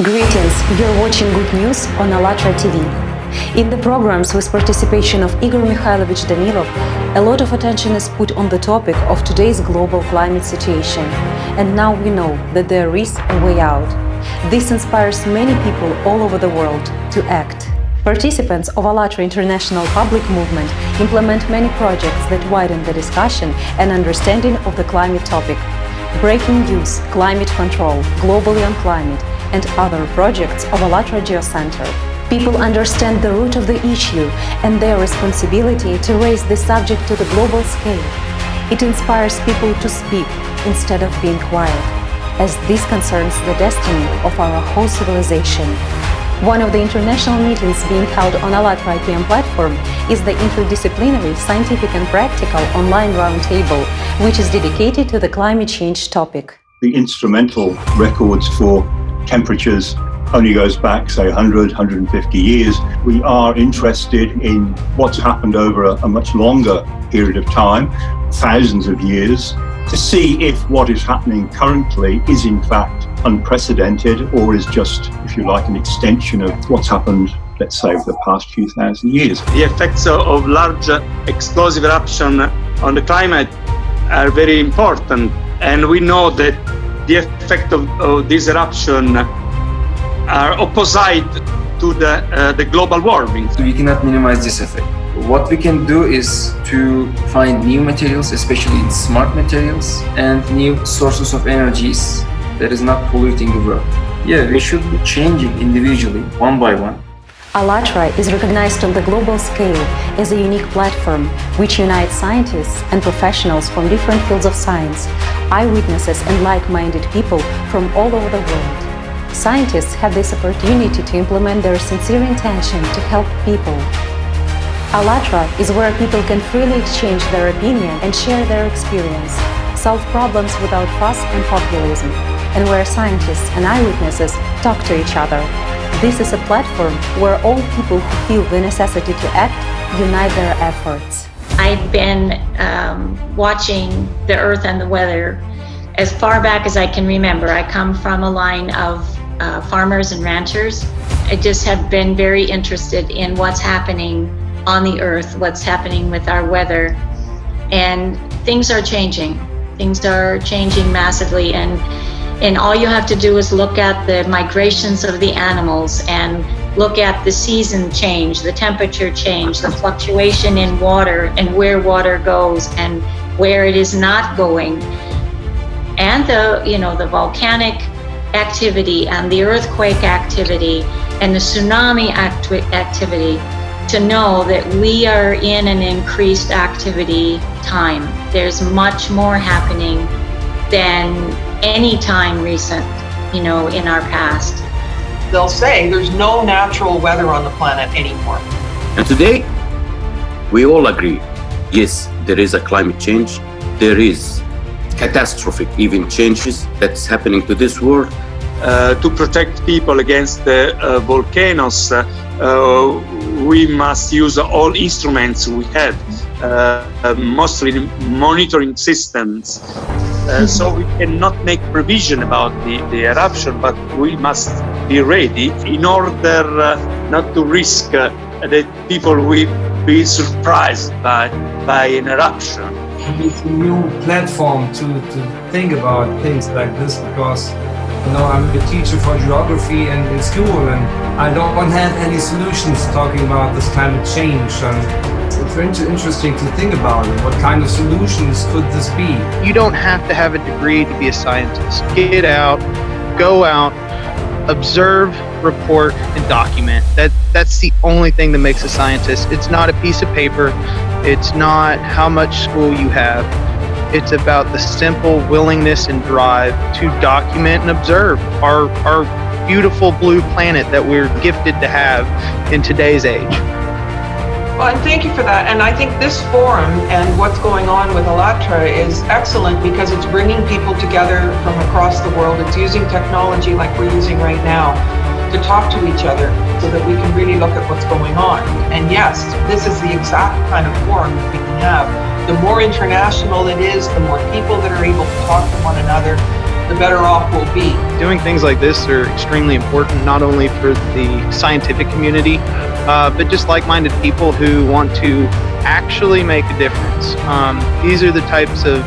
Greetings, you're watching Good News on ALLATRA TV. In the programs with participation of Igor Mikhailovich Danilov, a lot of attention is put on the topic of today's global climate situation. And now we know that there is a way out. This inspires many people all over the world to act. Participants of ALLATRA International Public Movement implement many projects that widen the discussion and understanding of the climate topic. Breaking news, climate control, globally on climate, and other projects of ALLATRA Geocenter. People understand the root of the issue and their responsibility to raise the subject to the global scale. It inspires people to speak instead of being quiet, as this concerns the destiny of our whole civilization. One of the international meetings being held on ALLATRA IPM platform is the interdisciplinary scientific and practical online roundtable, which is dedicated to the climate change topic. The instrumental records for temperatures only goes back, say, 100, 150 years. We are interested in what's happened over a much longer period of time, thousands of years, to see if what is happening currently is in fact unprecedented or is just, if you like, an extension of what's happened, let's say, over the past few thousand years. The effects of large explosive eruption on the climate are very important, and we know that the effect of this eruption are opposite to the global warming. We cannot minimize this effect. What we can do is to find new materials, especially in smart materials, and new sources of energies that is not polluting the world. Yeah, we should be changing individually, one by one. ALLATRA is recognized on the global scale as a unique platform which unites scientists and professionals from different fields of science, eyewitnesses and like-minded people from all over the world. Scientists have this opportunity to implement their sincere intention to help people. ALLATRA is where people can freely exchange their opinion and share their experience, solve problems without fuss and populism, and where scientists and eyewitnesses talk to each other. This is a platform where all people who feel the necessity to act unite their efforts. I've been watching the earth and the weather as far back as I can remember. I come from a line of farmers and ranchers. I just have been very interested in what's happening on the earth, what's happening with our weather. And things are changing. Things are changing massively, and all you have to do is look at the migrations of the animals and look at the season change, the temperature change, the fluctuation in water and where water goes and where it is not going. And the volcanic activity and the earthquake activity and the tsunami activity, to know that we are in an increased activity time. There's much more happening than any time recent, in our past. They'll say there's no natural weather on the planet anymore. And today, we all agree, yes, there is a climate change. There is catastrophic even changes that's happening to this world. To protect people against the volcanoes, we must use all instruments we have, mostly monitoring systems. So we cannot make provision about the eruption, but we must be ready in order not to risk that people will be surprised by an eruption. It's a new platform to think about things like this, because I'm a teacher for geography and in school, and I don't have any solutions talking about this climate change. It's very interesting to think about it. What kind of solutions could this be? You don't have to have a degree to be a scientist. Get out, go out, observe, report, and document. That's the only thing that makes a scientist. It's not a piece of paper. It's not how much school you have. It's about the simple willingness and drive to document and observe our beautiful blue planet that we're gifted to have in today's age. Well, and thank you for that. And I think this forum and what's going on with ALLATRA is excellent because it's bringing people together from across the world. It's using technology like we're using right now to talk to each other so that we can really look at what's going on. And yes, this is the exact kind of forum that we can have. The more international it is, the more people that are able to talk to one another, the better off we'll be. Doing things like this are extremely important, not only for the scientific community, but just like-minded people who want to actually make a difference. These are the types of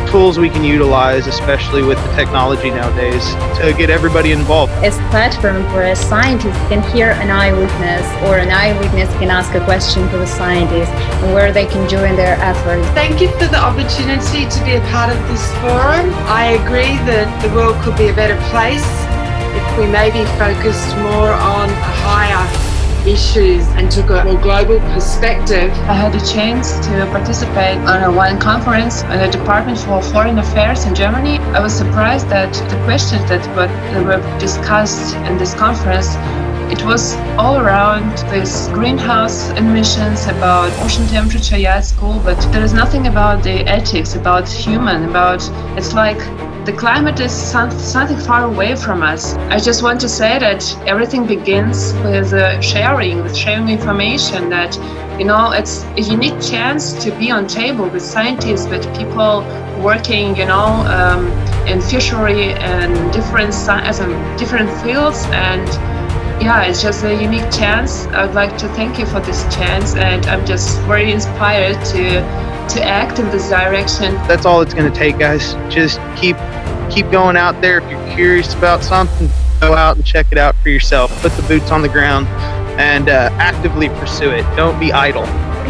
tools we can utilize, especially with the technology nowadays, to get everybody involved. It's a platform where a scientist can hear an eyewitness, or an eyewitness can ask a question to the scientist, and where they can join their efforts. Thank you for the opportunity to be a part of this forum. I agree that the world could be a better place if we maybe focused more on higher issues and took a more global perspective. I had a chance to participate on one conference in the Department for Foreign Affairs in Germany. I was surprised that the questions that were discussed in this conference, it was all around this greenhouse emissions, about ocean temperature, yeah, it's cool, but there is nothing about the ethics, about human, it's like the climate is something far away from us. I just want to say that everything begins with sharing information, that, you know, it's a unique chance to be on table with scientists, with people working, you know, in fishery and different fields, and yeah, it's just a unique chance. I would like to thank you for this chance, and I'm just very inspired to act in this direction. That's all it's going to take, guys. Just keep going out there. If you're curious about something, go out and check it out for yourself. Put the boots on the ground and actively pursue it. Don't be idle.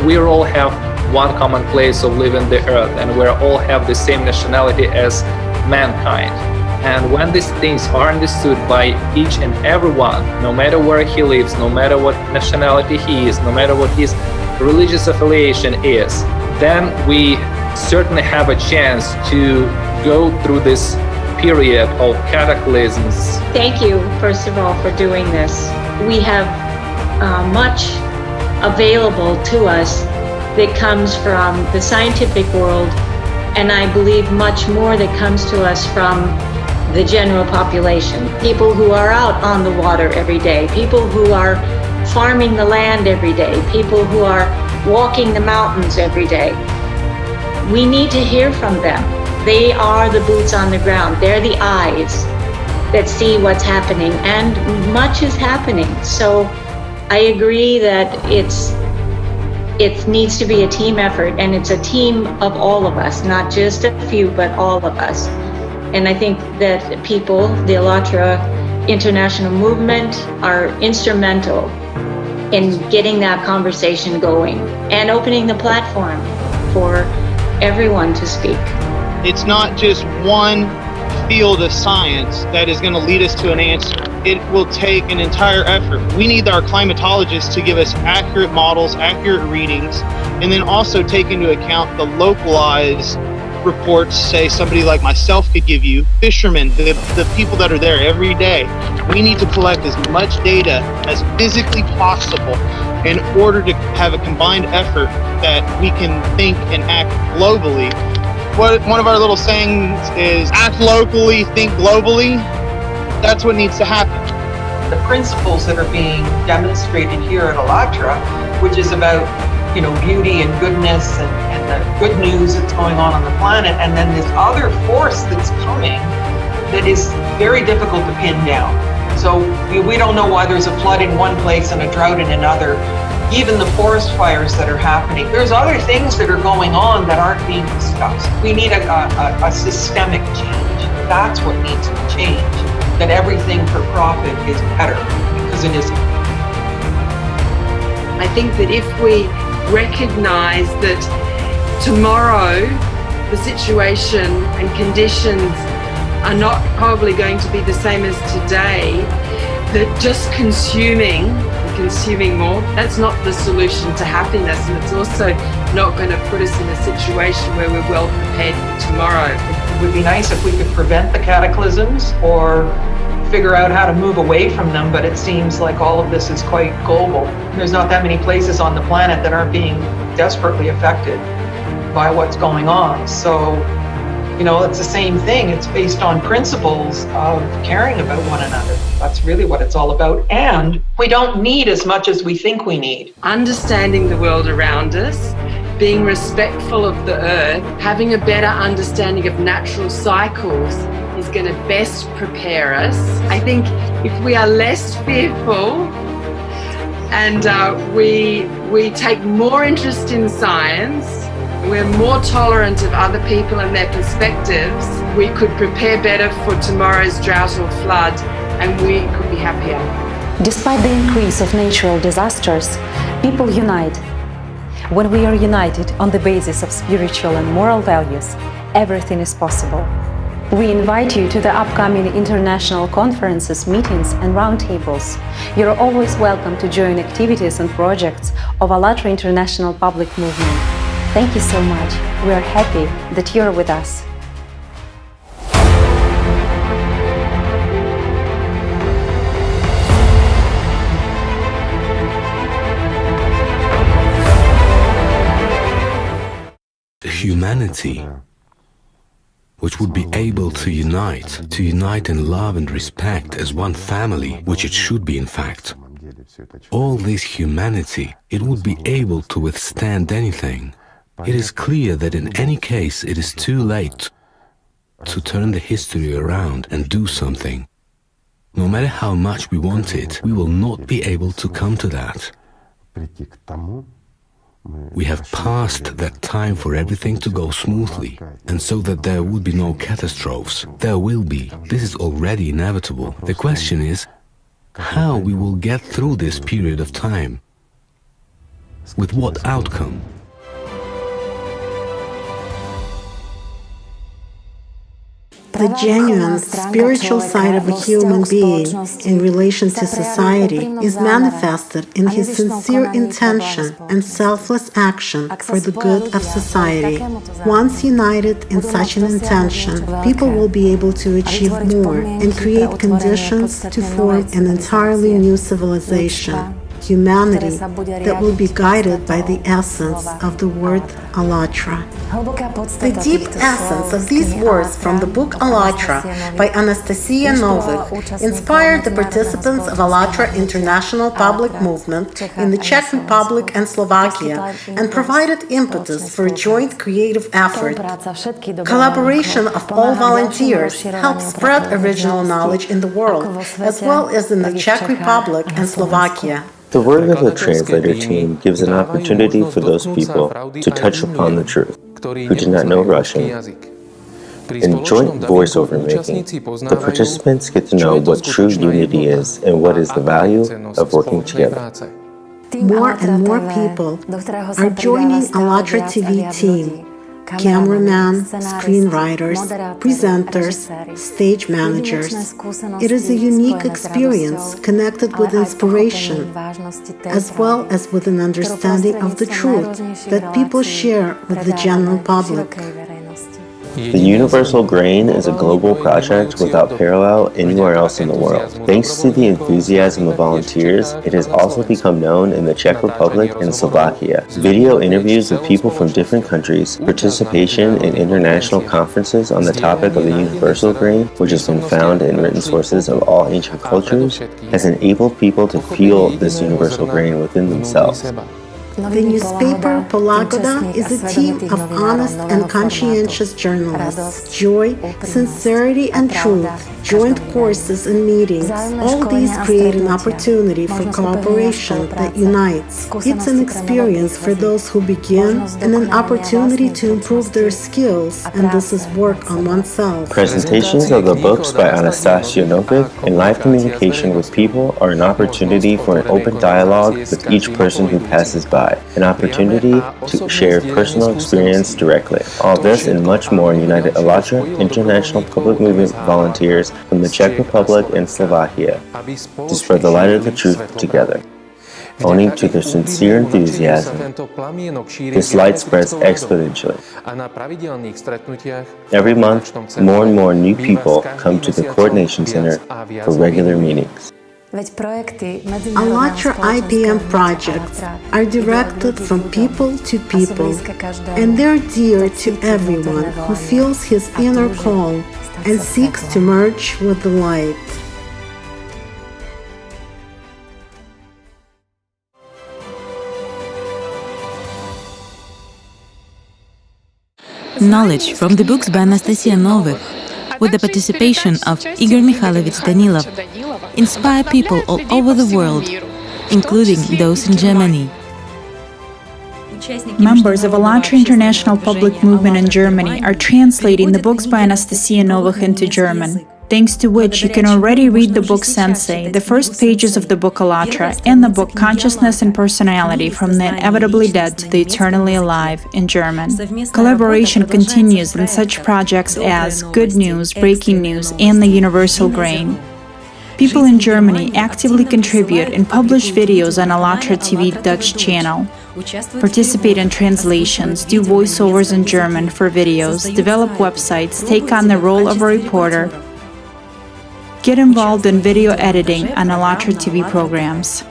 We all have one common place of living the earth, and we all have the same nationality as mankind. And when these things are understood by each and every one, no matter where he lives, no matter what nationality he is, no matter what his religious affiliation is, then we certainly have a chance to go through this period of cataclysms. Thank you, first of all, for doing this. We have much available to us that comes from the scientific world, and I believe much more that comes to us from the general population. People who are out on the water every day, people who are farming the land every day, people who are walking the mountains every day. We need to hear from them. They are the boots on the ground. They're the eyes that see what's happening, and much is happening. So I agree that it needs to be a team effort, and it's a team of all of us, not just a few, but all of us. And I think that people, the ALLATRA International Movement, are instrumental in getting that conversation going and opening the platform for everyone to speak. It's not just one field of science that is going to lead us to an answer. It will take an entire effort. We need our climatologists to give us accurate models, accurate readings, and then also take into account the localized reports, say somebody like myself could give you, fishermen, the people that are there every day. We need to collect as much data as physically possible in order to have a combined effort that we can think and act globally. One of our little sayings is act locally, think globally. That's what needs to happen. The principles that are being demonstrated here at ALLATRA, which is about, you know, beauty and goodness and the good news that's going on the planet, and then this other force that's coming that is very difficult to pin down. So we don't know why there's a flood in one place and a drought in another. Even the forest fires that are happening. There's other things that are going on that aren't being discussed. We need a systemic change. That's what needs to change. That everything for profit is better, because it isn't. I think that if we recognize that tomorrow the situation and conditions are not probably going to be the same as today, that just consuming more, that's not the solution to happiness, and it's also not going to put us in a situation where we're well prepared for tomorrow. It would be nice if we could prevent the cataclysms or figure out how to move away from them, but it seems like all of this is quite global. There's not that many places on the planet that aren't being desperately affected by what's going on. So, you know, it's the same thing. It's based on principles of caring about one another. That's really what it's all about. And we don't need as much as we think we need. Understanding the world around us, being respectful of the earth, having a better understanding of natural cycles is going to best prepare us. I think if we are less fearful and we take more interest in science, we're more tolerant of other people and their perspectives, we could prepare better for tomorrow's drought or flood, and we could be happier. Despite the increase of natural disasters, people unite. When we are united on the basis of spiritual and moral values, everything is possible. We invite you to the upcoming international conferences, meetings and roundtables. You're always welcome to join activities and projects of ALLATRA International Public Movement. Thank you so much. We are happy that you're with us. Humanity, which would be able to unite in love and respect as one family, which it should be in fact. All this humanity, it would be able to withstand anything. It is clear that in any case it is too late to turn the history around and do something. No matter how much we want it, we will not be able to come to that. We have passed that time for everything to go smoothly, and so that there would be no catastrophes. There will be. This is already inevitable. The question is how we will get through this period of time. With what outcome? The genuine spiritual side of a human being in relation to society is manifested in his sincere intention and selfless action for the good of society. Once united in such an intention, people will be able to achieve more and create conditions to form an entirely new civilization. Humanity that will be guided by the essence of the word ALLATRA. The deep essence of these words from the book ALLATRA by Anastasia Novik inspired the participants of ALLATRA International Public Movement in the Czech Republic and Slovakia and provided impetus for a joint creative effort. Collaboration of all volunteers helped spread original knowledge in the world, as well as in the Czech Republic and Slovakia. The work of the translator team gives an opportunity for those people to touch upon the truth, who do not know Russian. In joint voiceover making, the participants get to know what true unity is and what is the value of working together. More and more people are joining ALLATRA TV team. Cameramen, screenwriters, presenters, stage managers. It is a unique experience connected with inspiration, as well as with an understanding of the truth that people share with the general public. The Universal Grain is a global project without parallel anywhere else in the world. Thanks to the enthusiasm of volunteers, it has also become known in the Czech Republic and Slovakia. Video interviews with people from different countries, participation in international conferences on the topic of the Universal Grain, which has been found in written sources of all ancient cultures, has enabled people to feel this universal grain within themselves. The newspaper Polagoda is a team of honest and conscientious journalists. Joy, sincerity and truth, joint courses and meetings, all these create an opportunity for cooperation that unites. It's an experience for those who begin and an opportunity to improve their skills, and this is work on oneself. Presentations of the books by Anastasia Novik and live communication with people are an opportunity for an open dialogue with each person who passes by. An opportunity to share personal experience directly. All this and much more united ALLATRA International Public Movement volunteers from the Czech Republic and Slovakia to spread the light of the truth together. Owing to their sincere enthusiasm, this light spreads exponentially. Every month, more and more new people come to the Coordination Center for regular meetings. ALLATRA IPM projects are directed from people to people, and they're dear to everyone who feels his inner call and seeks to merge with the light. Knowledge from the books by Anastasia Novik with the participation of Igor Mikhailovich Danilov, inspire people all over the world, including those in Germany. Members of ALLATRA International Public Movement in Germany are translating the books by Anastasia Novakh into German, thanks to which you can already read the book Sensei, the first pages of the book ALLATRA, and the book Consciousness and Personality from the Inevitably Dead to the Eternally Alive in German. Collaboration continues in such projects as Good News, Breaking News, and the Universal Grain. People in Germany actively contribute and publish videos on ALLATRA TV Dutch channel, participate in translations, do voiceovers in German for videos, develop websites, take on the role of a reporter, get involved in video editing on ALLATRA TV programs.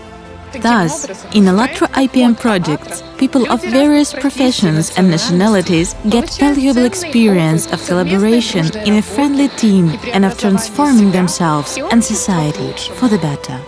Thus, in ALLATRA IPM projects, people of various professions and nationalities get valuable experience of collaboration in a friendly team and of transforming themselves and society for the better.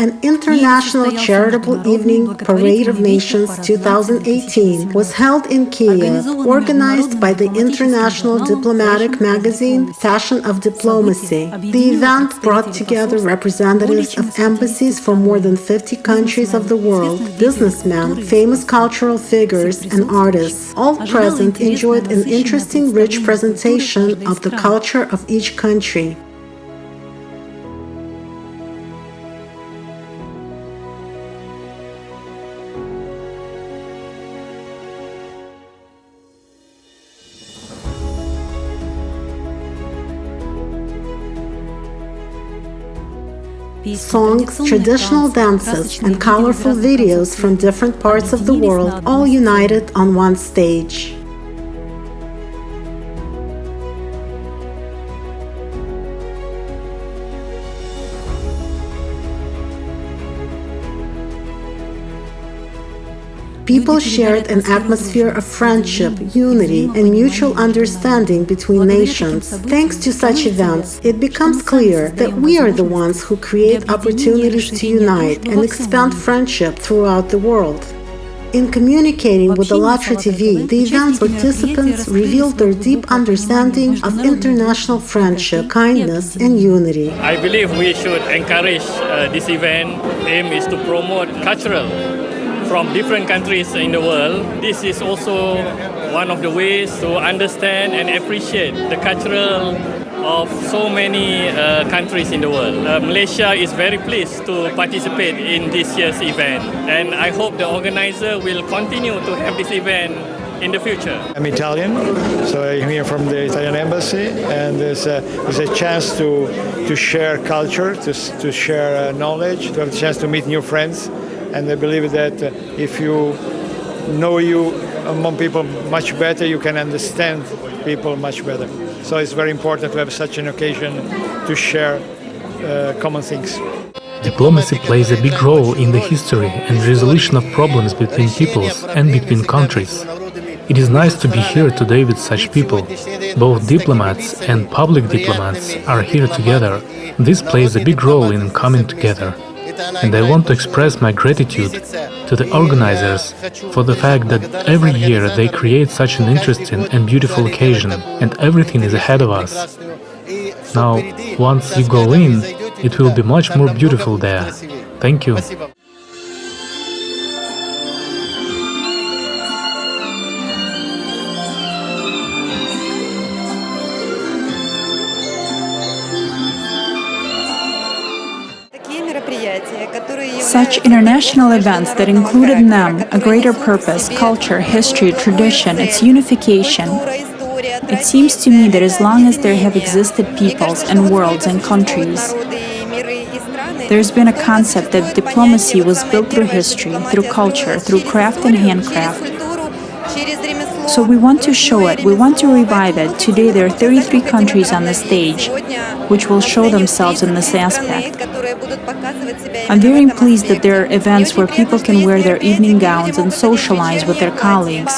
An International Charitable Evening Parade of Nations 2018 was held in Kiev, organized by the international diplomatic magazine Fashion of Diplomacy. The event brought together representatives of embassies from more than 50 countries of the world, businessmen, famous cultural figures, and artists. All present enjoyed an interesting, rich presentation of the culture of each country. Songs, traditional dances, and colorful videos from different parts of the world all united on one stage. People shared an atmosphere of friendship, unity, and mutual understanding between nations. Thanks to such events, it becomes clear that we are the ones who create opportunities to unite and expand friendship throughout the world. In communicating with ALLATRA TV, the event participants revealed their deep understanding of international friendship, kindness, and unity. I believe we should encourage this event. Aim is to promote cultural from different countries in the world. This is also one of the ways to understand and appreciate the cultural of so many countries in the world. Malaysia is very pleased to participate in this year's event, and I hope the organizer will continue to have this event in the future. I'm Italian, so I'm here from the Italian embassy, and there's a chance to share culture, to share knowledge, to have a chance to meet new friends. And I believe that if you know you among people much better, you can understand people much better. So it's very important to have such an occasion to share common things. Diplomacy plays a big role in the history and resolution of problems between peoples and between countries. It is nice to be here today with such people. Both diplomats and public diplomats are here together. This plays a big role in coming together. And I want to express my gratitude to the organizers for the fact that every year they create such an interesting and beautiful occasion, and everything is ahead of us. Now, once you go in, it will be much more beautiful there. Thank you. Such international events that included in them a greater purpose, culture, history, tradition, its unification. It seems to me that as long as there have existed peoples and worlds and countries, there's been a concept that diplomacy was built through history, through culture, through craft and handcraft. So we want to show it, we want to revive it. Today there are 33 countries on the stage, which will show themselves in this aspect. I'm very pleased that there are events where people can wear their evening gowns and socialize with their colleagues.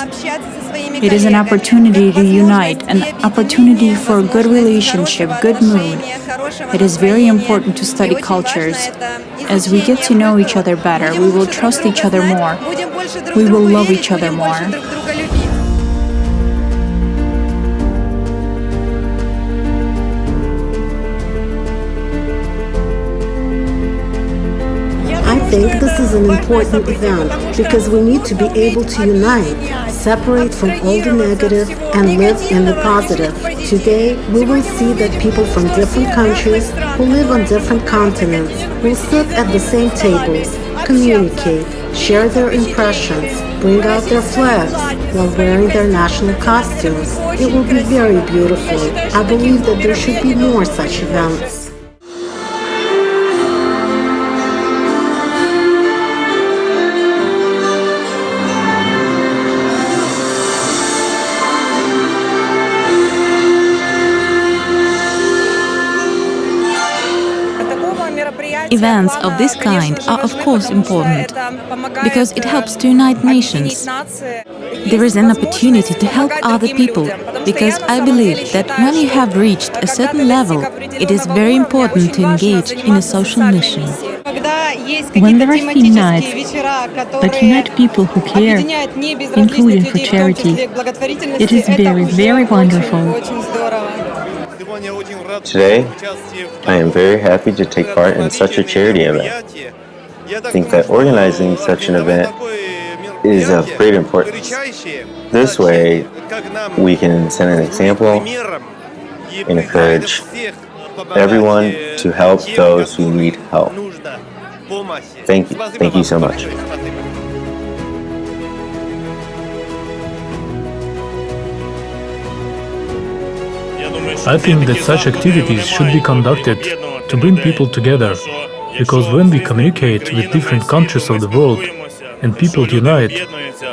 It is an opportunity to unite, an opportunity for a good relationship, good mood. It is very important to study cultures. As we get to know each other better, we will trust each other more. We will love each other more. I think this is an important event because we need to be able to unite, separate from all the negative and live in the positive. Today, we will see that people from different countries who live on different continents will sit at the same tables, communicate, share their impressions, bring out their flags while wearing their national costumes. It will be very beautiful. I believe that there should be more such events. Events of this kind are of course important, because it helps to unite nations. There is an opportunity to help other people, because I believe that when you have reached a certain level, it is very important to engage in a social mission. When there are theme nights that unite people who care, including for charity, it is very, very wonderful. Today, I am very happy to take part in such a charity event. I think that organizing such an event is of great importance. This way, we can set an example and encourage everyone to help those who need help. Thank you. Thank you so much. I think that such activities should be conducted to bring people together, because when we communicate with different countries of the world and people unite,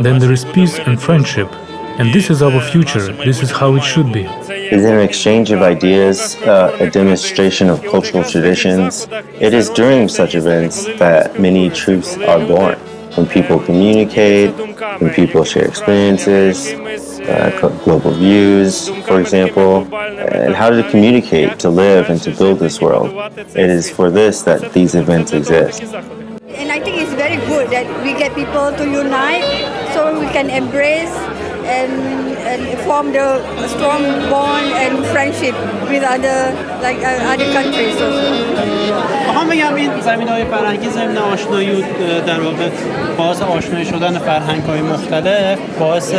then there is peace and friendship. And this is our future, this is how it should be. It is an exchange of ideas, a demonstration of cultural traditions. It is during such events that many truths are born. When people communicate, when people share experiences, global views, for example, and how to communicate, to live, and to build this world. It is for this that these events exist. And I think it's very good that we get people to unite so we can embrace and form the strong bond and friendship with other countries میخوام بگم این زمینه‌های فرهنگی زمینه آشنایی و در واقع باعث آشنایی شدن فرهنگ‌های مختلف باعث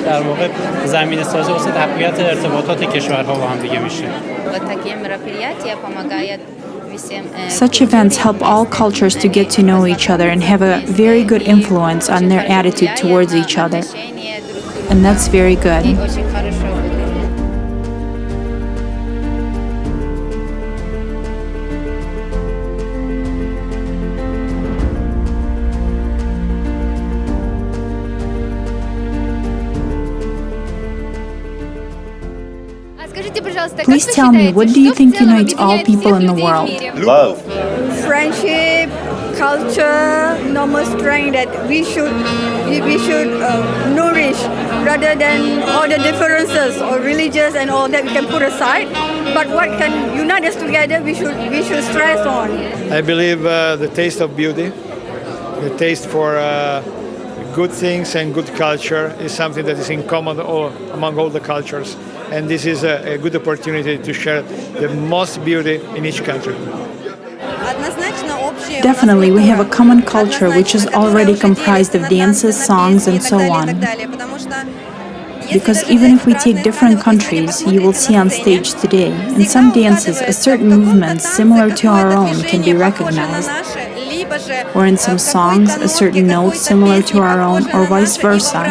در واقع زمینه سازی واسه تقویت ارتباطات کشورها با هم دیگه میشه. Such events help all cultures to get to know each other and have a very good influence on their attitude towards each other. And that's very good. Please tell me, what do you think unites all people in the world? Love. Friendship, culture, normal strength that we should nourish rather than all the differences or religious and all that we can put aside. But what can unite us together, we should stress on. I believe the taste of beauty, the taste for good things and good culture is something that is in common among all the cultures. And this is a good opportunity to share the most beauty in each country. Definitely, we have a common culture which is already comprised of dances, songs, and so on. Because even if we take different countries, you will see on stage today, in some dances, a certain movement similar to our own can be recognized. Or in some songs, a certain note similar to our own, or vice versa.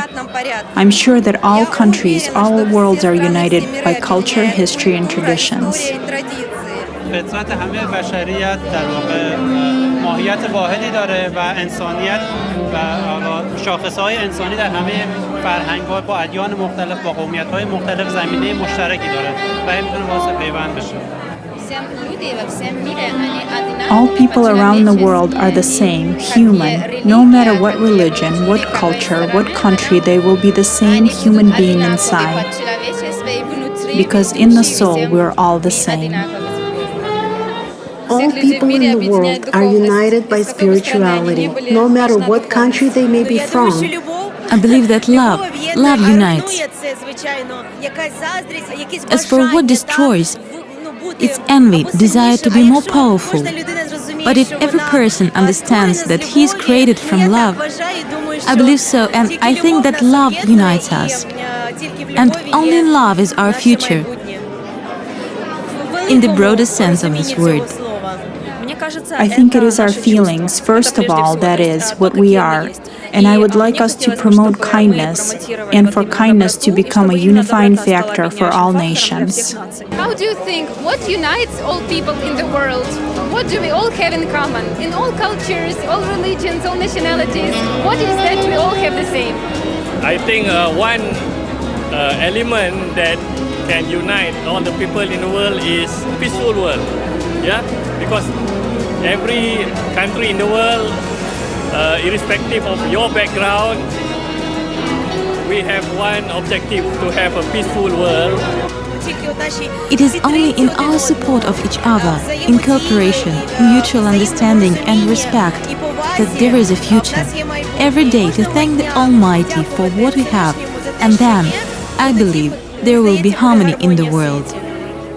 I'm sure that all countries, all worlds are united by culture, history, and traditions. فطرت همه بشریت در واقع ماهیت واحدی داره و انسانیت و شاخصهای انسانی در همه فرهنگ‌ها با ادیان مختلف با قومیت‌های مختلف زمینه مشترکی داره و این میتونه واسه پیوند بشه. All people around the world are the same, human. No matter what religion, what culture, what country, they will be the same human being inside. Because in the soul, we're all the same. All people in the world are united by spirituality, no matter what country they may be from. I believe that love unites. As for what destroys, it's envy, desire to be more powerful. But if every person understands that he is created from love, I believe so, and I think that love unites us. And only in love is our future, in the broadest sense of this word. I think it is our feelings, first of all, that is, what we are. And I would like us to promote kindness, and for kindness to become a unifying factor for all nations. How do you think, what unites all people in the world? What do we all have in common? In all cultures, all religions, all nationalities, what is that we all have the same? I think one element that can unite all the people in the world is peaceful world. Yeah, because every country in the world, irrespective of your background, we have one objective, to have a peaceful world. It is only in our support of each other, in cooperation, mutual understanding and respect, that there is a future. Every day to thank the Almighty for what we have, and then, I believe, there will be harmony in the world.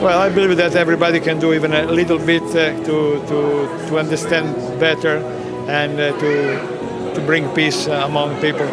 Well, I believe that everybody can do even a little bit to understand better and to bring peace among people.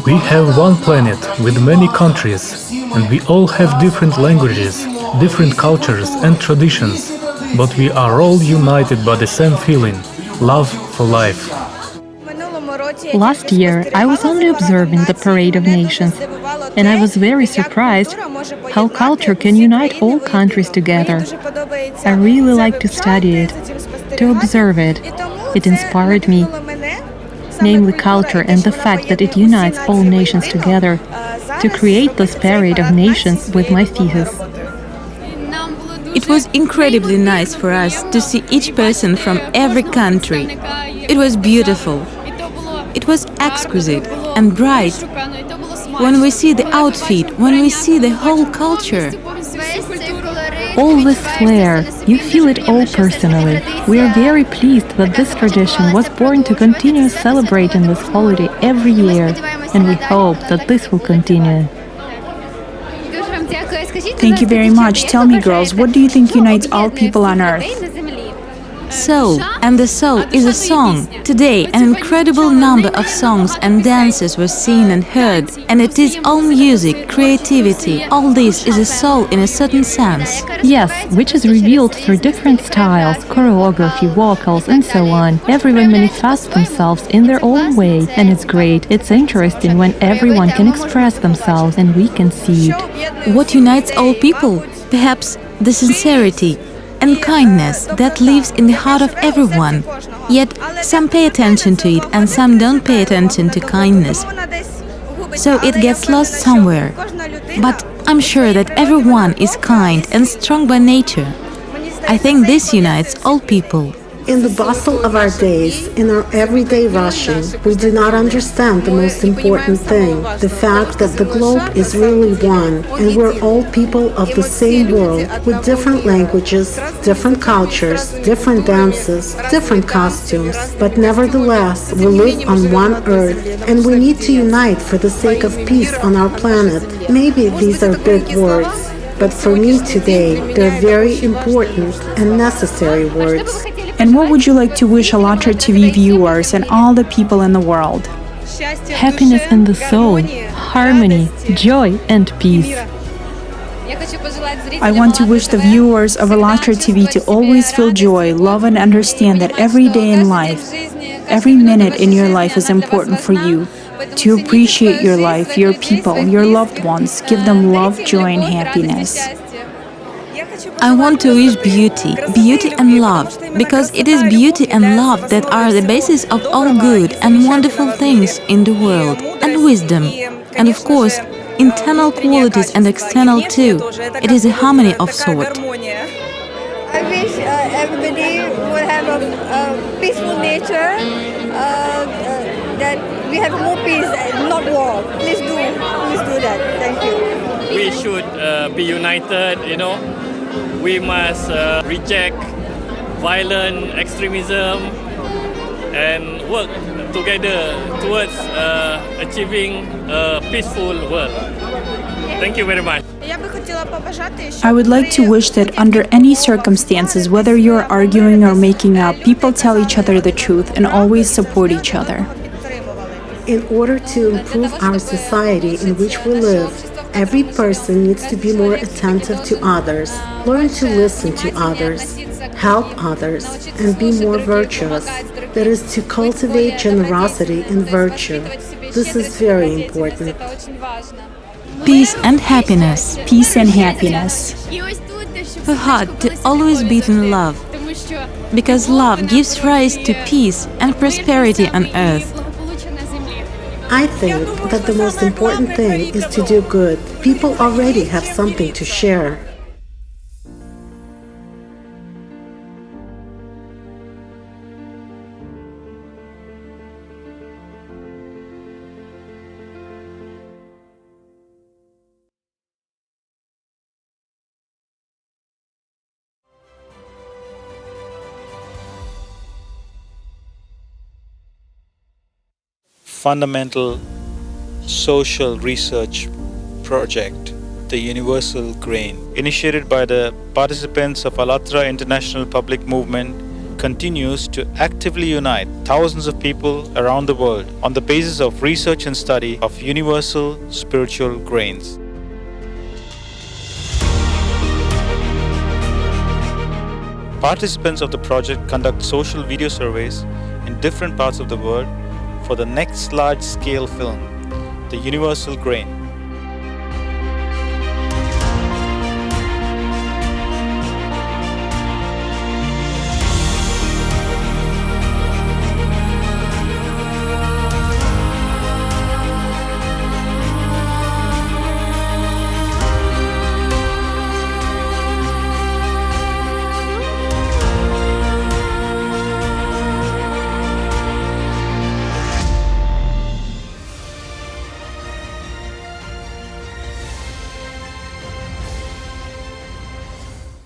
We have one planet with many countries, and we all have different languages, different cultures and traditions, but we are all united by the same feeling, love for life. Last year, I was only observing the Parade of Nations, and I was very surprised how culture can unite all countries together. I really like to study it, to observe it. It inspired me, namely culture and the fact that it unites all nations together, to create this Parade of Nations with my thesis. It was incredibly nice for us to see each person from every country. It was beautiful. It was exquisite and bright. When we see the outfit, when we see the whole culture. All this flair, you feel it all personally. We are very pleased that this tradition was born to continue celebrating this holiday every year, and we hope that this will continue. Thank you very much. Tell me, girls, what do you think unites all people on Earth? Soul, and the soul is a song. Today, an incredible number of songs and dances were seen and heard, and it is all music, creativity. All this is a soul in a certain sense. Yes, which is revealed through different styles, choreography, vocals, and so on. Everyone manifests themselves in their own way, and it's great. It's interesting when everyone can express themselves and we can see it. What unites all people? Perhaps the sincerity and kindness that lives in the heart of everyone. Yet some pay attention to it and some don't pay attention to kindness. So it gets lost somewhere. But I'm sure that everyone is kind and strong by nature. I think this unites all people. In the bustle of our days, in our everyday rushing, we do not understand the most important thing, the fact that the globe is really one, and we're all people of the same world, with different languages, different cultures, different dances, different costumes. But nevertheless, we live on one earth, and we need to unite for the sake of peace on our planet. Maybe these are big words, but for me today, they're very important and necessary words. And what would you like to wish ALLATRA TV viewers and all the people in the world? Happiness in the soul, harmony, joy, and peace. I want to wish the viewers of ALLATRA TV to always feel joy, love, and understand that every day in life, every minute in your life is important for you. To appreciate your life, your people, your loved ones, give them love, joy, and happiness. I want to wish beauty, beauty and love, because it is beauty and love that are the basis of all good and wonderful things in the world, and wisdom, and of course, internal qualities and external too. It is a harmony of sort. I wish everybody would have a peaceful nature, that we have more peace, not war. Please do that. Thank you. We should be united, We must reject violent extremism and work together towards achieving a peaceful world. Thank you very much. I would like to wish that under any circumstances, whether you're arguing or making up, people tell each other the truth and always support each other. In order to improve our society in which we live, every person needs to be more attentive to others, learn to listen to others, help others, and be more virtuous. That is to cultivate generosity and virtue. This is very important. Peace and happiness. Peace and happiness. A heart to always beat in love, because love gives rise to peace and prosperity on earth. I think that the most important thing is to do good. People already have something to share. Fundamental social research project, the Universal Grain, initiated by the participants of ALLATRA International Public Movement, continues to actively unite thousands of people around the world on the basis of research and study of universal spiritual grains. Participants of the project conduct social video surveys in different parts of the world for the next large-scale film, the Universal Grain.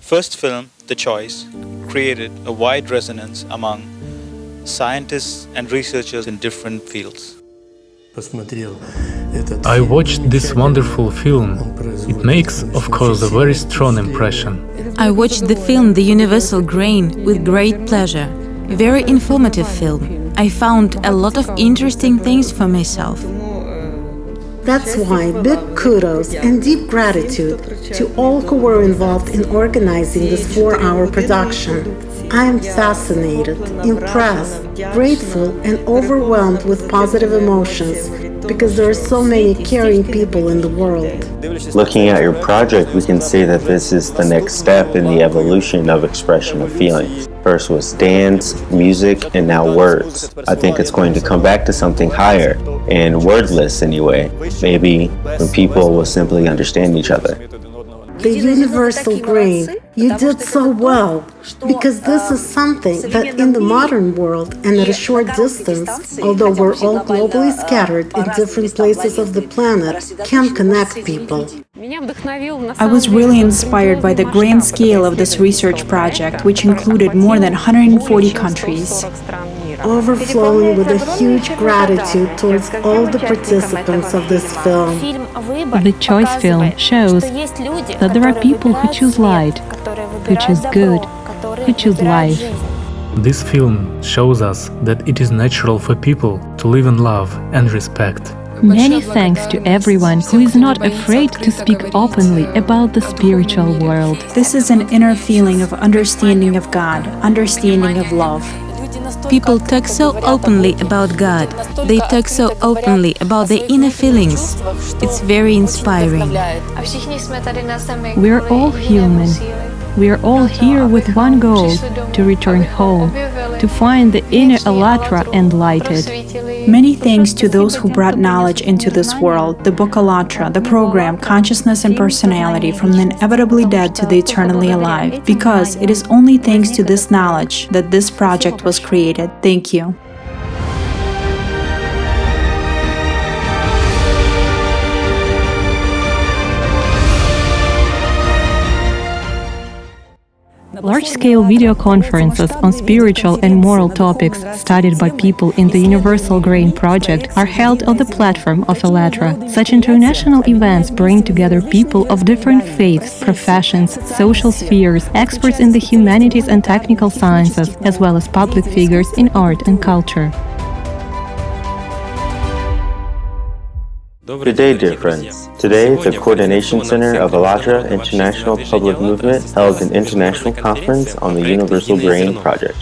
First film, The Choice, created a wide resonance among scientists and researchers in different fields. I watched this wonderful film. It makes, of course, a very strong impression. I watched the film The Universal Grain with great pleasure. Very informative film. I found a lot of interesting things for myself. That's why big kudos and deep gratitude to all who were involved in organizing this 4-hour production. I am fascinated, impressed, grateful, and overwhelmed with positive emotions because there are so many caring people in the world. Looking at your project, we can say that this is the next step in the evolution of expression of feelings. First was dance, music, and now words. I think it's going to come back to something higher, and wordless anyway. Maybe when people will simply understand each other. The universal grain, you did so well, because this is something that in the modern world and at a short distance, although we're all globally scattered in different places of the planet, can connect people. I was really inspired by the grand scale of this research project, which included more than 140 countries. overflowing with a huge gratitude towards all the participants of this film. The choice film shows that there are people who choose light, who choose good, who choose life. This film shows us that it is natural for people to live in love and respect. Many thanks to everyone who is not afraid to speak openly about the spiritual world. This is an inner feeling of understanding of God, understanding of love. People talk so openly about God. They talk so openly about their inner feelings. It's very inspiring. We're all human. We are all here with one goal, to return home, to find the inner ALLATRA enlightened. Many thanks to those who brought knowledge into this world, the book ALLATRA, the program Consciousness and Personality from the Inevitably Dead to the Eternally Alive, because it is only thanks to this knowledge that this project was created. Thank you. Large-scale video conferences on spiritual and moral topics studied by people in the Universal Grain Project are held on the platform of ALLATRA. Such international events bring together people of different faiths, professions, social spheres, experts in the humanities and technical sciences, as well as public figures in art and culture. Good day, dear friends. Today, the Coordination Center of ALLATRA International Public Movement held an international conference on the Universal Grain Project.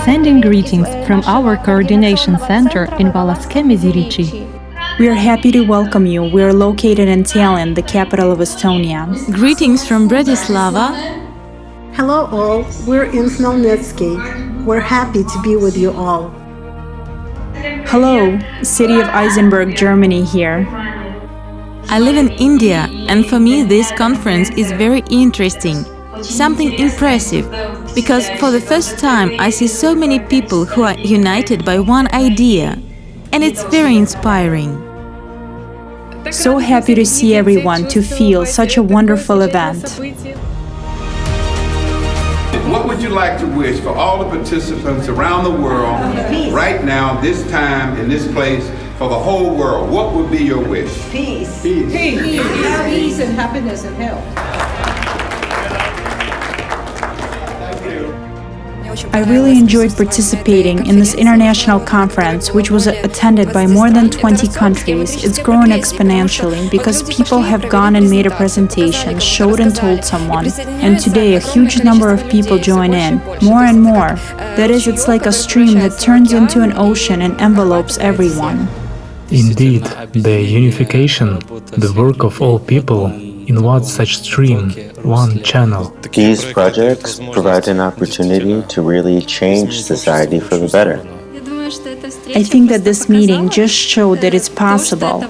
Sending greetings from our Coordination Center in Valaskemi. We are happy to welcome you. We are located in Tallinn, the capital of Estonia. Greetings from Bratislava. Hello all, we're in Khmelnytskyi. We're happy to be with you all. Hello, city of Eisenberg, Germany here. I live in India, and for me this conference is very interesting, something impressive, because for the first time I see so many people who are united by one idea, and it's very inspiring. So happy to see everyone, to feel such a wonderful event. What would you like to wish for all the participants around the world right now, this time, in this place, for the whole world? What would be your wish? Peace. Peace. Peace and happiness and health. I really enjoyed participating in this international conference, which was attended by more than 20 countries. It's grown exponentially because people have gone and made a presentation, showed and told someone, and today a huge number of people join in, more and more. That is, it's like a stream that turns into an ocean and envelopes everyone. Indeed, the unification, the work of all people, in one such stream, one channel. These projects provide an opportunity to really change society for the better. I think that this meeting just showed that it's possible,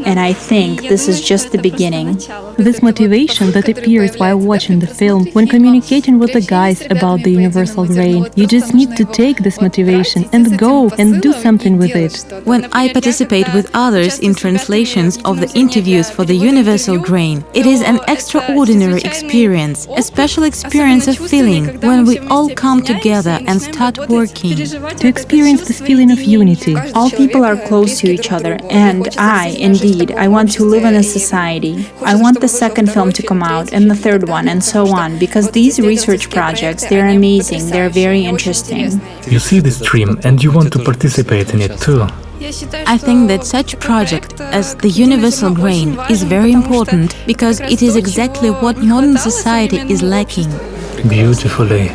and I think this is just the beginning. This motivation that appears while watching the film, when communicating with the guys about the Universal Grain, you just need to take this motivation and go and do something with it. When I participate with others in translations of the interviews for the Universal Grain, it is an extraordinary experience, a special experience of feeling when we all come together and start working. To experience this feeling of unity. All people are close to each other, and I want to live in a society. I want the second film to come out, and the third one, and so on, because these research projects, they're amazing, they're very interesting. You see this stream and you want to participate in it too. I think that such project as the Universal Grain is very important because it is exactly what modern society is lacking. Beautifully.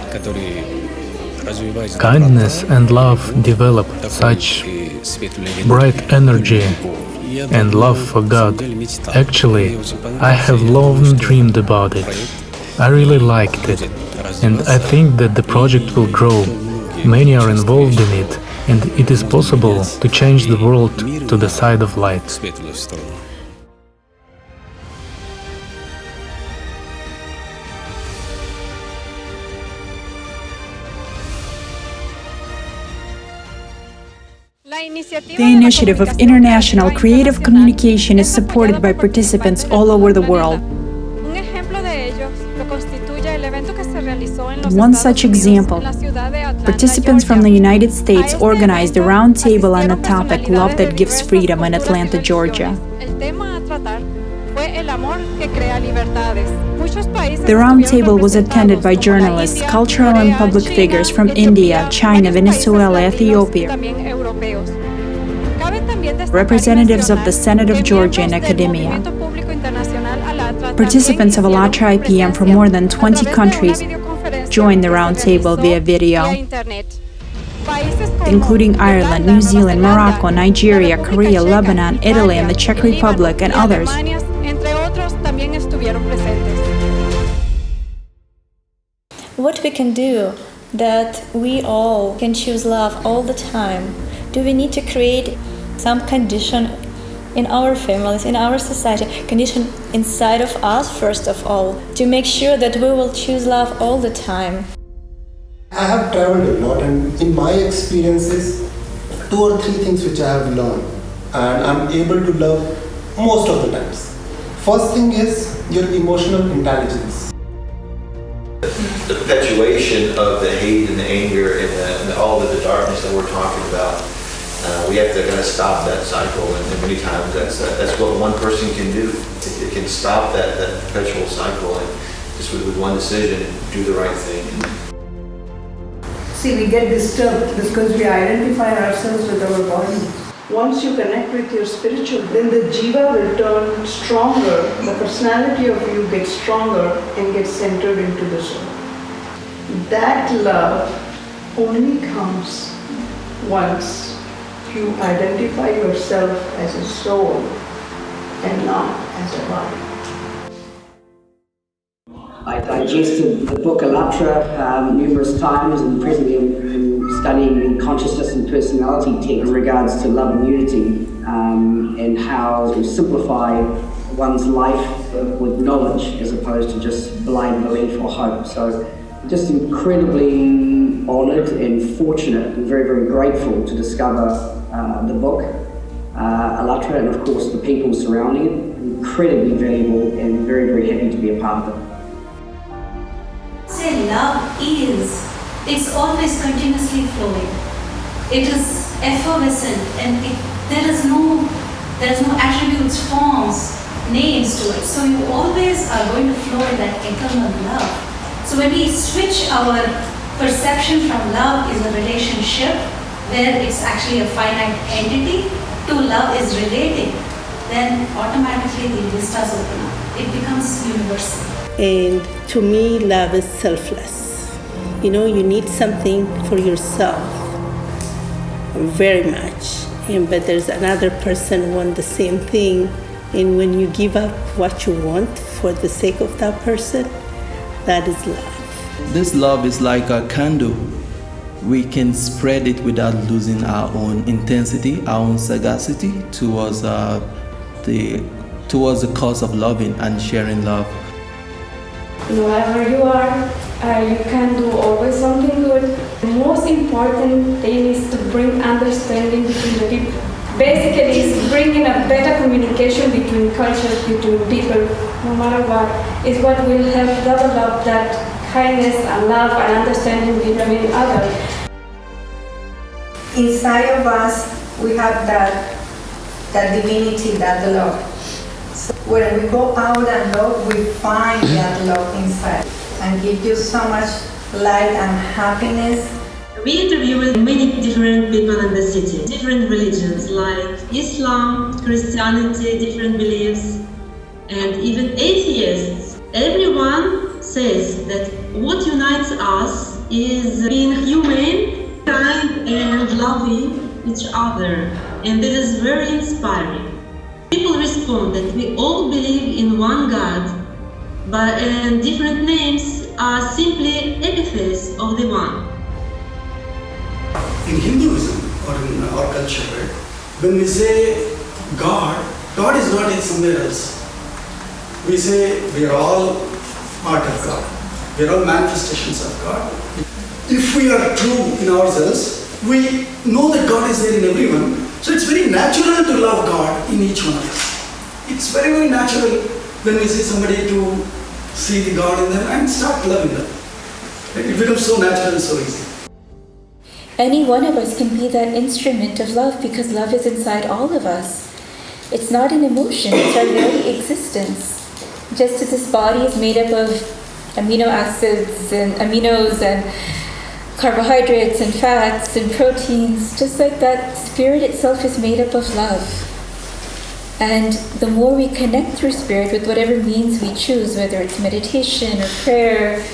Kindness and love develop such bright energy and love for God. Actually, I have long dreamed about it. I really liked it, and I think that the project will grow. Many are involved in it, and it is possible to change the world to the side of light. The initiative of international creative communication is supported by participants all over the world. one such example. Participants from the United States organized a roundtable on the topic Love That Gives Freedom in Atlanta, Georgia. The roundtable was attended by journalists, cultural and public figures from India, China, Venezuela, Ethiopia, representatives of the Senate of Georgia and academia. Participants of ALLATRA IPM from more than 20 countries joined the roundtable via video, including Ireland, New Zealand, Morocco, Nigeria, Korea, Lebanon, Italy, and the Czech Republic, and others. What we can do that we all can choose love all the time? Do we need to create some condition in our families, in our society, condition inside of us first of all, to make sure that we will choose love all the time? I have traveled a lot, and in my experiences, 2 or 3 things which I have learned, and I'm able to love most of the times. First thing is your emotional intelligence. The perpetuation of the hate and the anger and all of the darkness that we're talking about, we have to kind of stop that cycle, and many times that's what one person can do. It can stop that perpetual cycle, and just with one decision, do the right thing. See, we get disturbed because we identify ourselves with our body. Once you connect with your spiritual, then the jiva will turn stronger, the personality of you gets stronger and gets centered into the soul. That love only comes once you identify yourself as a soul and not as a body. I digested the book ALLATRA numerous times, and presently I'm studying the consciousness and personality tech in regards to love and unity, and how to simplify one's life with knowledge as opposed to just blind belief or hope. So just incredibly honoured and fortunate and very, very grateful to discover the book, ALLATRA, and of course the people surrounding it. Incredibly valuable and very, very happy to be a part of it. Say love is, it's always continuously flowing. It is effervescent, and there is no attributes, forms, names to it. So you always are going to flow in that eternal love. So when we switch our perception from love is a relationship where it's actually a finite entity to love is relating, then automatically the vistas open up. It becomes universal. And to me, love is selfless. You know, you need something for yourself very much, but there's another person who wants the same thing, and when you give up what you want for the sake of that person, that is love. This love is like a candle. We can spread it without losing our own intensity, our own sagacity towards the cause of loving and sharing love. Wherever you are, you can do always something good. The most important thing is to bring understanding between the people. Basically, it's bringing a better communication between cultures, between people, no matter what, is what will help develop that kindness and love and understanding between others. Inside of us, we have that divinity, that love. So when we go out and love, we find that love inside and give you so much light and happiness. We interviewed many different people in the city, different religions like Islam, Christianity, different beliefs, and even atheists. Everyone says that what unites us is being humane, kind, and loving each other, and this is very inspiring. People respond that we all believe in one God, but different names are simply epithets of the one. In Hinduism or in our culture, right, when we say God is not in somewhere else. We say we are all part of God. We are all manifestations of God. If we are true in ourselves, we know that God is there in everyone. So it's very natural to love God in each one of us. It's very, very natural when we see somebody to see the God in them and start loving them. It becomes so natural and so easy. Any one of us can be that instrument of love because love is inside all of us. It's not an emotion, it's our very existence. Just as this body is made up of amino acids and aminos and carbohydrates and fats and proteins, just like that, spirit itself is made up of love. And the more we connect through spirit with whatever means we choose, whether it's meditation or prayer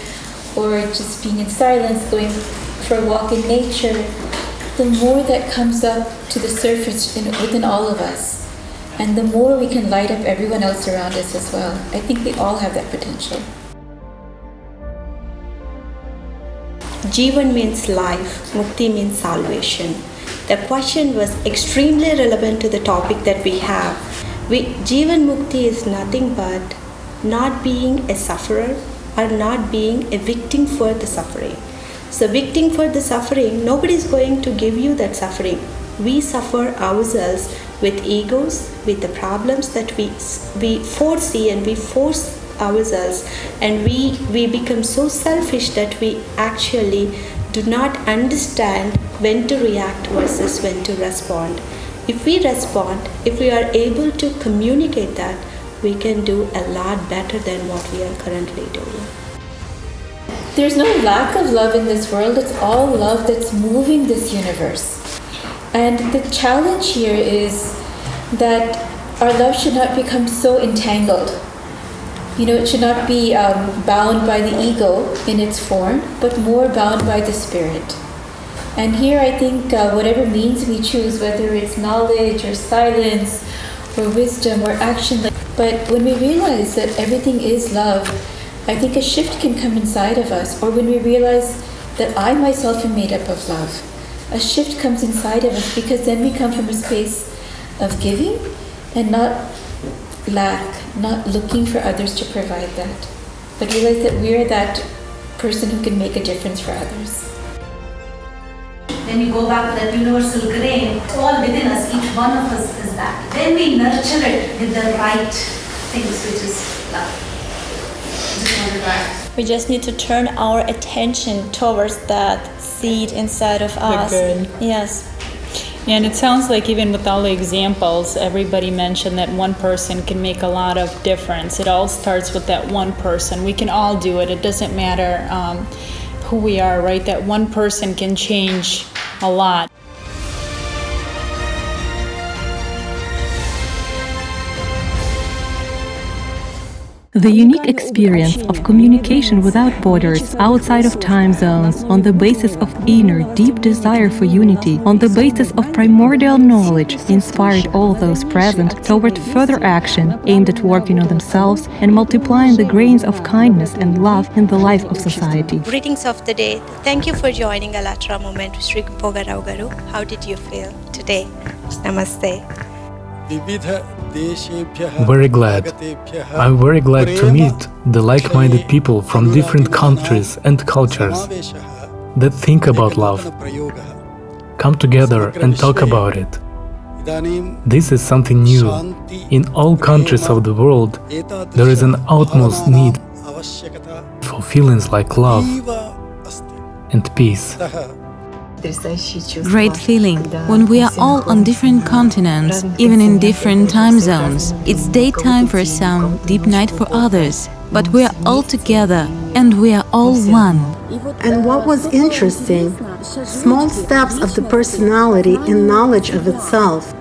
or just being in silence, going for a walk in nature, the more that comes up to the surface within all of us. And the more we can light up everyone else around us as well. I think we all have that potential. Jivan means life, Mukti means salvation. The question was extremely relevant to the topic that we have. Jivan Mukti is nothing but not being a sufferer or not being a victim for the suffering. So victim for the suffering, nobody is going to give you that suffering. We suffer ourselves with egos, with the problems that we foresee and we force ourselves, and we become so selfish that we actually do not understand when to react versus when to respond. If we respond, if we are able to communicate that, we can do a lot better than what we are currently doing. There's no lack of love in this world, it's all love that's moving this universe. And the challenge here is that our love should not become so entangled. It should not be bound by the ego in its form, but more bound by the spirit. And here I think whatever means we choose, whether it's knowledge or silence or wisdom or action, but when we realize that everything is love, I think a shift can come inside of us. Or when we realize that I myself am made up of love, a shift comes inside of us, because then we come from a space of giving and not lack, not looking for others to provide that, but realize that we're that person who can make a difference for others. When we go back to that universal grain, it's all within us, each one of us is that. Then we nurture it with the right things, which is love. We just need to turn our attention towards that seed inside of us. Good. Yes. And it sounds like even with all the examples, everybody mentioned that one person can make a lot of difference. It all starts with that one person. We can all do it. It doesn't matter who we are, right? That one person can change a lot. The unique experience of communication without borders, outside of time zones, on the basis of inner, deep desire for unity, on the basis of primordial knowledge, inspired all those present toward further action aimed at working on themselves and multiplying the grains of kindness and love in the life of society. Greetings of the day. Thank you for joining ALLATRA Movement with Sri Pogarao Garu. How did you feel today? Namaste. Very glad. I'm very glad to meet the like-minded people from different countries and cultures that think about love, come together and talk about it. This is something new. In all countries of the world, there is an utmost need for feelings like love and peace. Great feeling when we are all on different continents, even in different time zones. It's daytime for some, deep night for others, but we are all together and we are all one. And what was interesting, small steps of the personality in knowledge of itself.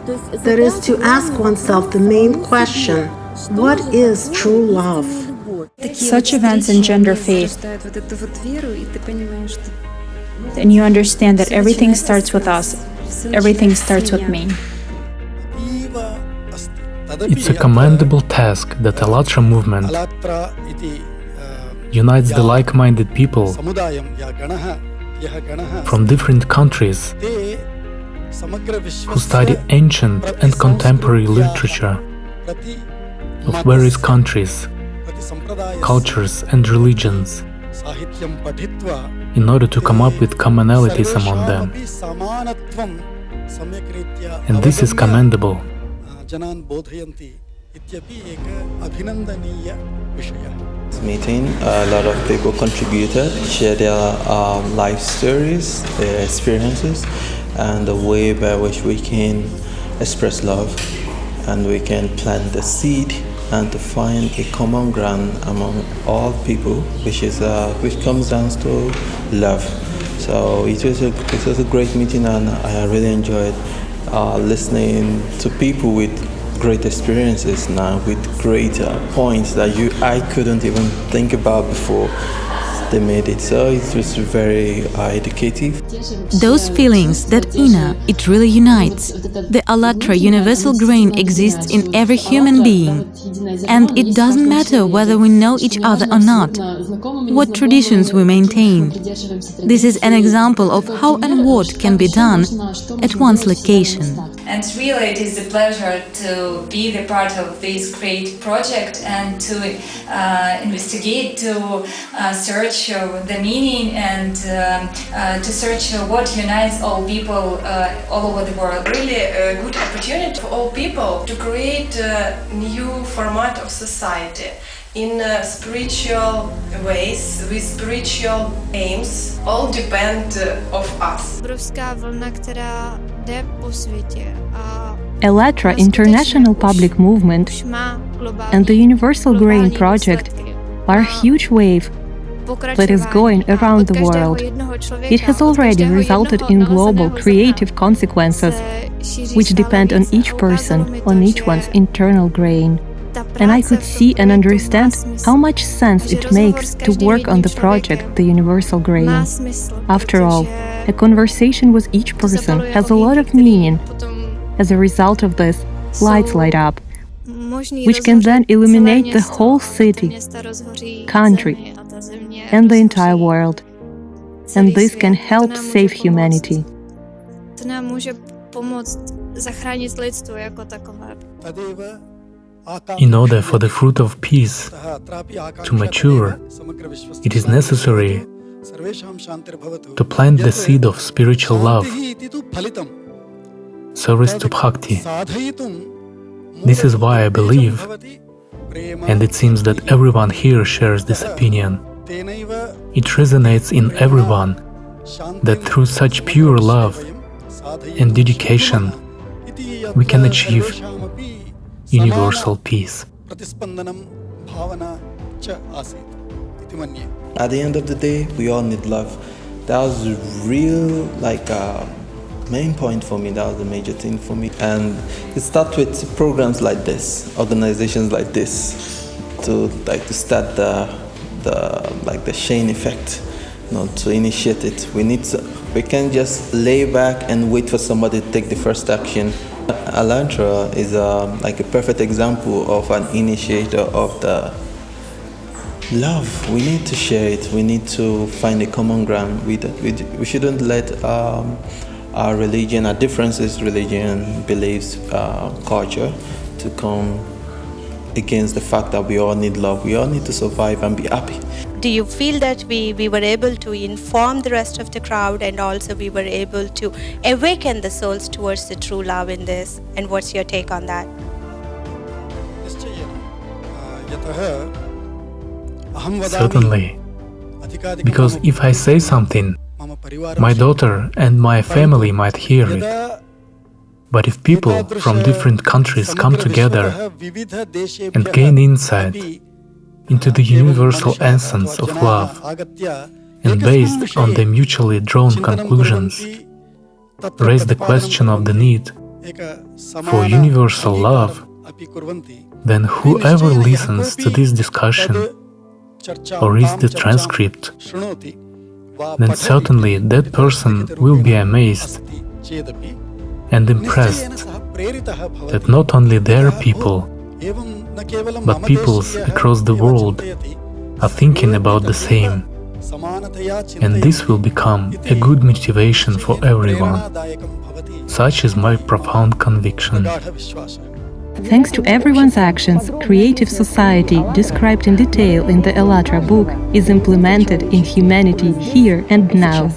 That is to ask oneself the main question, what is true love? Such events engender faith. And you understand that everything starts with us. Everything starts with me. It's a commendable task that ALLATRA movement unites the like-minded people from different countries who study ancient and contemporary literature of various countries, cultures and religions, in order to come up with commonalities among them. And this is commendable. Meeting, a lot of people contributed, shared their life stories, their experiences, and the way by which we can express love, and we can plant the seed and to find a common ground among all people, which comes down to love. So it was a great meeting, and I really enjoyed listening to people with great experiences now, with great points that I couldn't even think about before they made it. So it was very educative. Those feelings, that inner, it really unites. The ALLATRA universal grain exists in every human being. And it doesn't matter whether we know each other or not, what traditions we maintain. This is an example of how and what can be done at one's location. And really it is a pleasure to be the part of this great project and to investigate, to search the meaning and to search what unites all people all over the world. Really a good opportunity for all people to create a new format of society in spiritual ways, with spiritual aims. All depend of us. ALLATRA International Public Movement and the Universal Grain Project are a huge wave that is going around the world. It has already resulted in global creative consequences, which depend on each person, on each one's internal grain. And I could see and understand how much sense it makes to work on the project, the Universal Grain. After all, a conversation with each person has a lot of meaning. As a result of this, lights light up, which can then illuminate the whole city, country, and the entire world. And this can help save humanity. In order for the fruit of peace to mature, it is necessary to plant the seed of spiritual love, service to bhakti. This is why I believe, and it seems that everyone here shares this opinion. It resonates in everyone that through such pure love and dedication we can achieve universal peace. At the end of the day, we all need love. That was a real, main point for me. That was a major thing for me. And it starts with programs like this, organizations like this, to start the chain effect, to initiate it. We can't just lay back and wait for somebody to take the first action. ALLATRA is a perfect example of an initiator of the love. We need to share it. We need to find a common ground. We shouldn't let our religion, our differences, religion, beliefs, culture, to come against the fact that we all need love. We all need to survive and be happy. Do you feel that we were able to inform the rest of the crowd, and also we were able to awaken the souls towards the true love in this? And what's your take on that? Certainly, because if I say something, my daughter and my family might hear it. But if people from different countries come together and gain insight into the universal essence of love, and based on the mutually drawn conclusions, raise the question of the need for universal love, then whoever listens to this discussion or reads the transcript, then certainly that person will be amazed and impressed that not only their people, but peoples across the world are thinking about the same, and this will become a good motivation for everyone. Such is my profound conviction. Thanks to everyone's actions, creative society, described in detail in the ALLATRA book, is implemented in humanity here and now.